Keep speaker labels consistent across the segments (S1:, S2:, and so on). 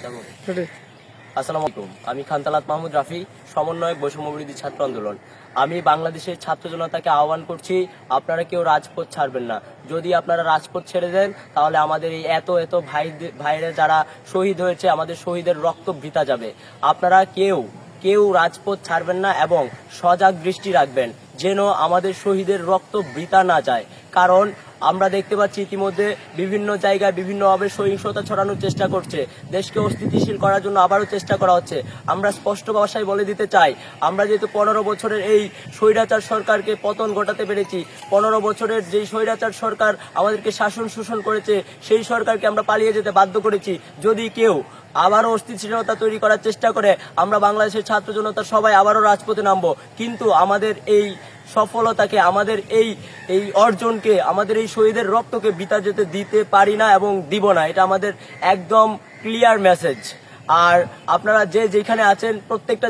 S1: আসসালামু আলাইকুম। আমি খানতালাত মাহমুদ রাফি, সমন্বয়ক বৈষম্যবিরোধী ছাত্র আন্দোলন। আমি বাংলাদেশের ছাত্র জনতাকে আহ্বান করছি, আপনারা কেউ রাজপথ ছাড়বেন না। যদি আপনারা রাজপথ ছেড়ে দেন তাহলে আমাদের এই এত ভাইরা যারা শহীদ হয়েছে, আমাদের শহীদের রক্ত বৃথা যাবে। আপনারা কেউ রাজপথ ছাড়বেন না এবং সজাগ দৃষ্টি রাখবেন যেন আমাদের শহীদের রক্ত বৃথা না যায়। কারণ আমরা দেখতে পাচ্ছি ইতিমধ্যে বিভিন্ন জায়গায় বিভিন্নভাবে সহিংসতা ছড়ানোর চেষ্টা করছে, দেশকে অস্থিতিশীল করার জন্য আবারও চেষ্টা করা হচ্ছে। আমরা স্পষ্ট ভাষায় বলে দিতে চাই, আমরা যেহেতু 15 বছরের এই স্বৈরাচার সরকারকে পতন ঘটাতে পেরেছি, 15 বছরের যেই স্বৈরাচার সরকার আমাদেরকে শাসন শোষণ করেছে, সেই সরকারকে আমরা পালিয়ে যেতে বাধ্য করেছি। যদি কেউ আবারও অস্থিতিশীলতা তৈরি করার চেষ্টা করে, আমরা বাংলাদেশের ছাত্র জনতা সবাই আবারও রাজপথে নামবো। কিন্তু আমাদের এই সফলতাকে, আমাদের এই অর্জনকে, আমাদের এই শহীদের রক্তকে বৃথা যেতে দিতে পারি না এবং দিব না। এটা আমাদের একদম ক্লিয়ার মেসেজ। আর আপনারা যেখানে আছেন প্রত্যেকটা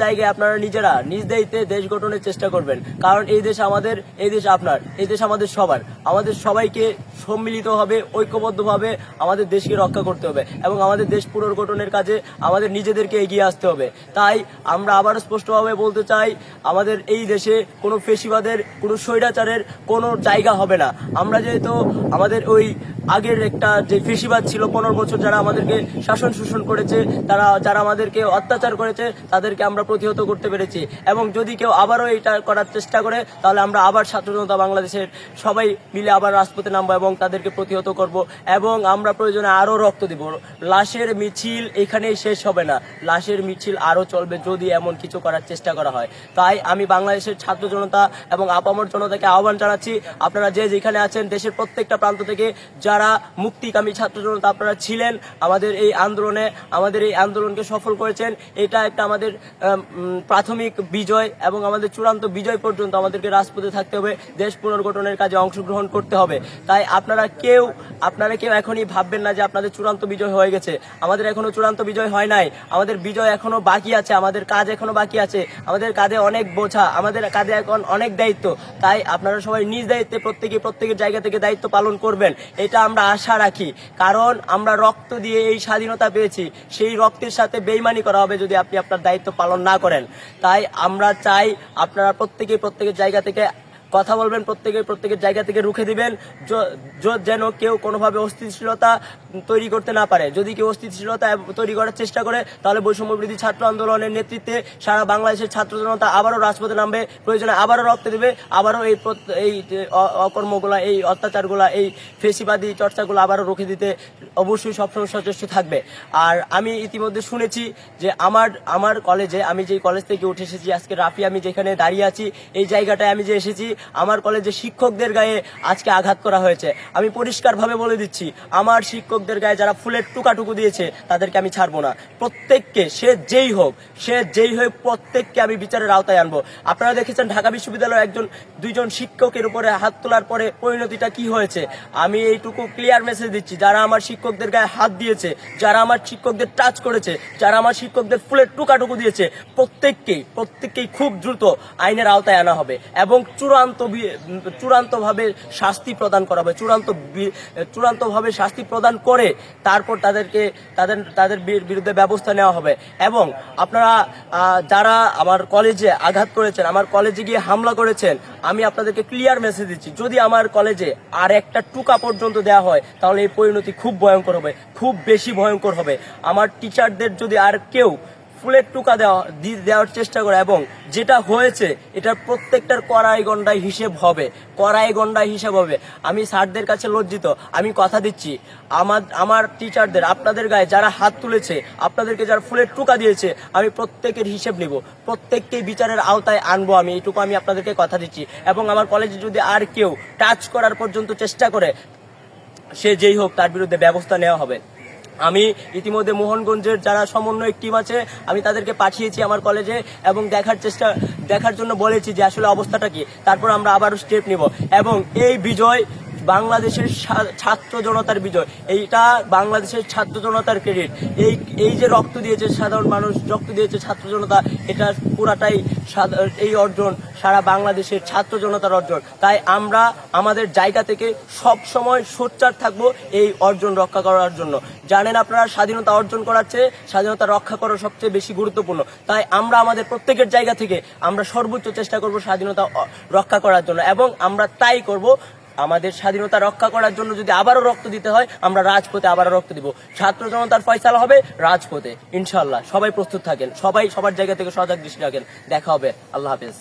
S1: জায়গায় আপনারা নিজেরা নিজ দায়িত্বে দেশ গঠনের চেষ্টা করবেন। কারণ এই দেশ আমাদের, এই দেশ আপনার, এই দেশ আমাদের সবার। আমাদের সবাইকে সম্মিলিতভাবে, ঐক্যবদ্ধভাবে আমাদের দেশকে রক্ষা করতে হবে এবং আমাদের দেশ পুনর্গঠনের কাজে আমাদের নিজেদেরকে এগিয়ে আসতে হবে। তাই আমরা আবার স্পষ্টভাবে বলতে চাই, আমাদের এই দেশে কোনো ফেসিবাদের, কোনো স্বৈরাচারের কোনো জায়গা হবে না। আমরা যেহেতু আমাদের ওই আগের একটা যে ফেসিবাদ ছিল 15 বছর, যারা আমাদেরকে শাসন শোষণ করেছে, যারা আমাদেরকে অত্যাচার করেছে, তাদেরকে আমরা প্রতিহত করতে পেরেছি। এবং যদি কেউ আবারও এটা করার চেষ্টা করে তাহলে আমরা আবার ছাত্র জনতা বাংলাদেশের সবাই মিলে আবার রাজপথে নামবো এবং তাদেরকে প্রতিহত করব। এবং আমরা প্রয়োজনে আরও রক্ত দিব। লাশের মিছিল এখানেই শেষ হবে না, লাশের মিছিল আরও চলবে যদি এমন কিছু করার চেষ্টা করা হয়। তাই আমি বাংলাদেশের ছাত্র জনতা এবং আপামর জনতাকে আহ্বান জানাচ্ছি, আপনারা যেখানে আছেন দেশের প্রত্যেকটা প্রান্ত থেকে যারা মুক্তিকামী ছাত্র জনতা আপনারা ছিলেন, আমাদের এই আন্দোলনকে সফল করেছেন, এটা একটা আমাদের প্রাথমিক বিজয় এবং আমাদের চূড়ান্ত বিজয় পর্যন্ত আমাদেরকে রাজপথে থাকতে হবে, দেশ পুনর্গঠনের কাজে অংশগ্রহণ করতে হবে। তাই আপনারা কেউ এখনই ভাববেন না যে আপনাদের চূড়ান্ত বিজয় হয়ে গেছে। আমাদের এখনো চূড়ান্ত বিজয় হয় নাই, আমাদের বিজয় এখনো বাকি আছে, আমাদের কাজ এখনো বাকি আছে, আমাদের কাঁধে অনেক বোঝা, আমাদের কাঁধে এখন অনেক দায়িত্ব। তাই আপনারা সবাই নিজ দায়িত্বে প্রত্যেকের জায়গা থেকে দায়িত্ব পালন করবেন, এটা আমরা আশা রাখি। কারণ আমরা রক্ত দিয়ে এই স্বাধীনতা পেয়েছি, সেই রক্তের সাথে বেইমানি করা হবে যদি আপনি আপনার দায়িত্ব পালন না করেন। তাই আমরা চাই আপনারা প্রত্যেকের জায়গা থেকে কথা বলবেন, প্রত্যেকের জায়গা থেকে রুখে দিবেন, যেন কেউ কোনোভাবে অস্থিতিশীলতা তৈরি করতে না পারে। যদি কেউ অস্থিতিশীলতা তৈরি করার চেষ্টা করে তাহলে বৈষম্যবিরোধী ছাত্র আন্দোলনের নেতৃত্বে সারা বাংলাদেশের ছাত্র জনতা আবারও রাজপথে নামবে, প্রয়োজনে আবারও রক্ত দেবে, আবারও এই অকর্মগুলা, এই অত্যাচারগুলা, এই ফেসিবাদী চর্চাগুলো আবারও রুখে দিতে অবশ্যই সবসময় সচেষ্ট থাকবে। আর আমি ইতিমধ্যে শুনেছি যে আমার কলেজে, আমি যেই কলেজ থেকে উঠে এসেছি আজকে, রাফি আমি যেখানে দাঁড়িয়ে আছি এই জায়গাটায় আমি যে এসেছি, আমার কলেজে শিক্ষকদের গায়ে আজকে আঘাত করা হয়েছে। আমি পরিষ্কারভাবে বলে দিচ্ছি, আমার শিক্ষকদের গায়ে যারা ফুলের টুকাটুকু দিয়েছে তাদেরকে আমি ছাড়বো না। প্রত্যেককে, সে যেই হোক প্রত্যেককে আমি বিচারের আওতায় আনবো। আপনারা দেখেছেন ঢাকা বিশ্ববিদ্যালয়ের দুইজন শিক্ষকের উপরে হাত তোলার পরে পরিণতিটা কি হয়েছে। আমি এইটুকু ক্লিয়ার মেসেজ দিচ্ছি, যারা আমার শিক্ষকদের গায়ে হাত দিয়েছে, যারা আমার শিক্ষকদের টাচ করেছে, যারা আমার শিক্ষকদের ফুলের টুকাটুকু দিয়েছে, প্রত্যেককেই খুব দ্রুত আইনের আওতায় আনা হবে এবং চূড়ান্তভাবে শাস্তি প্রদান করা হবে। চূড়ান্তভাবে শাস্তি প্রদান করে তারপর তাদের বিরুদ্ধে ব্যবস্থা নেওয়া হবে। এবং আপনারা যারা আমার কলেজে আঘাত করেছেন, আমার কলেজে গিয়ে হামলা করেছেন, আমি আপনাদেরকে ক্লিয়ার মেসেজ দিচ্ছি, যদি আমার কলেজে আর একটা টুকা পর্যন্ত দেওয়া হয় তাহলে এই পরিণতি খুব ভয়ঙ্কর হবে, খুব বেশি ভয়ঙ্কর হবে। আমার টিচারদের যদি আর কেউ ফুলের টুকা দেওয়ার চেষ্টা করে এবং যেটা হয়েছে এটার প্রত্যেকটার কড়াই গন্ডায় হিসেব হবে। আমি স্যারদের কাছে লজ্জিত, আমি কথা দিচ্ছি, আমার টিচারদের, আপনাদের গায়ে যারা হাত তুলেছে, আপনাদেরকে যারা ফুলের টুকা দিয়েছে, আমি প্রত্যেকের হিসেব নিব, প্রত্যেককেই বিচারের আওতায় আনবো। আমি এইটুকু আমি আপনাদেরকে কথা দিচ্ছি। এবং আমার কলেজে যদি আর কেউ টাচ করার পর্যন্ত চেষ্টা করে, সে যেই হোক, তার বিরুদ্ধে ব্যবস্থা নেওয়া হবে। আমি ইতিমধ্যে মোহনগঞ্জের যারা সমন্বয়ক টিম আছে আমি তাদেরকে পাঠিয়েছি আমার কলেজে এবং দেখার জন্য বলেছি যে আসলে অবস্থাটা কি, তারপর আমরা আবারও স্টেপ নিব। এবং এই বিজয় বাংলাদেশের ছাত্র জনতার বিজয়, এইটা বাংলাদেশের ছাত্র জনতার ক্রেডিট। এই যে রক্ত দিয়েছে সাধারণ মানুষ, রক্ত দিয়েছে ছাত্র জনতা, এটা পুরাটাই এই অর্জন সারা বাংলাদেশের ছাত্র জনতার অর্জন। তাই আমরা আমাদের জায়গা থেকে সব সময় সোচ্চার থাকবো এই অর্জন রক্ষা করার জন্য। জানেন আপনারা, স্বাধীনতা অর্জন করার চেয়ে স্বাধীনতা রক্ষা করা সবচেয়ে বেশি গুরুত্বপূর্ণ। তাই আমরা আমাদের প্রত্যেকের জায়গা থেকে আমরা সর্বোচ্চ চেষ্টা করব স্বাধীনতা রক্ষা করার জন্য, এবং আমরা তাই করব। আমাদের স্বাধীনতা রক্ষা করার জন্য যদি আবারও রক্ত দিতে হয়, আমরা রাজপথে আবারও রক্ত দিব। ছাত্র জনতার ফয়সালা হবে রাজপথে, ইনশাল্লাহ। সবাই প্রস্তুত থাকেন, সবাই সবার জায়গা থেকে সজাগ দৃষ্টি রাখেন। দেখা হবে, আল্লাহ হাফেজ।